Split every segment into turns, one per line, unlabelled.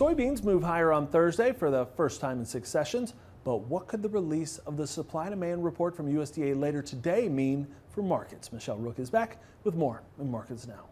Soybeans move higher on Thursday for the first time in 6 sessions. But what could the release of the supply demand report from USDA later today mean for markets? Michelle Rook is back with more in Markets Now.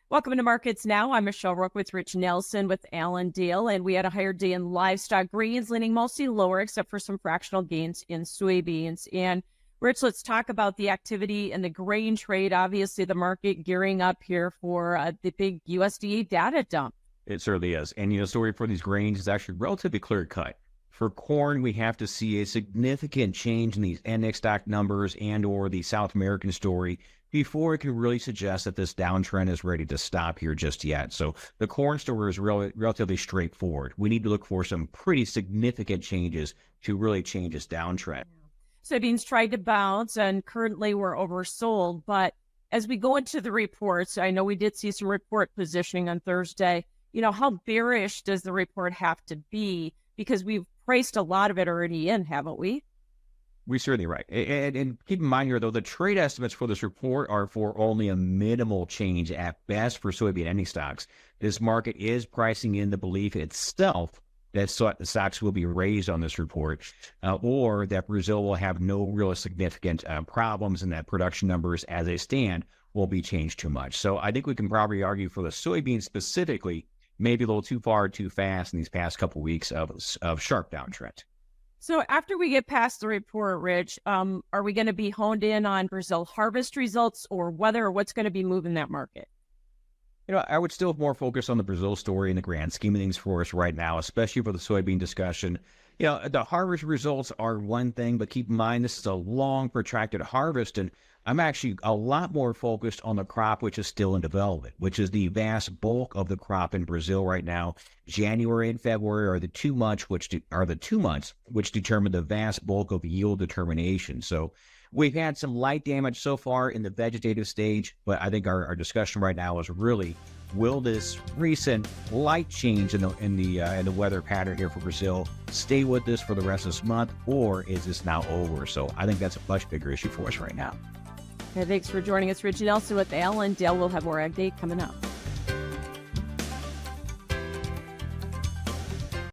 Welcome to Markets Now. I'm Michelle Rook with Rich Nelson with Allendale, and we had a higher day in livestock greens, leaning mostly lower except for some fractional gains in soybeans. And Rich, let's talk about the activity in the grain trade. Obviously, the market gearing up here for the big USDA data dump.
It certainly is. And, the story for these grains is actually relatively clear cut. For corn, we have to see a significant change in these index stock numbers and or the South American story before it can really suggest that this downtrend is ready to stop here just yet. So the corn story is relatively straightforward. We need to look for some pretty significant changes to really change this downtrend.
Soybeans tried to bounce, and currently we're oversold. But as we go into the reports, I know we did see some report positioning on Thursday. How bearish does the report have to be? Because we've priced a lot of it already in, haven't we?
We're certainly right. And keep in mind here, though, the trade estimates for this report are for only a minimal change at best for soybean ending stocks. This market is pricing in the belief itself that the stocks will be raised on this report, or that Brazil will have no real significant problems and that production numbers as they stand will be changed too much. So I think we can probably argue for the soybeans specifically, maybe a little too far, too fast in these past couple weeks of sharp downtrend.
So after we get past the report, Rich, are we going to be honed in on Brazil harvest results or weather, or what's going to be moving that market?
I would still more focus on the Brazil story in the grand scheme of things for us right now, especially for the soybean discussion. The harvest results are one thing, but keep in mind this is a long, protracted harvest, and I'm actually a lot more focused on the crop which is still in development, which is the vast bulk of the crop in Brazil right now. January and February are the 2 months which determine the vast bulk of yield determination. So we've had some light damage so far in the vegetative stage, but I think our discussion right now is really, will this recent light change in the weather pattern here for Brazil stay with us for the rest of this month, or is this now over? So I think that's a much bigger issue for us right now.
Okay, thanks for joining us, Rich Nelson with Allendale. We'll have more AgDay coming up.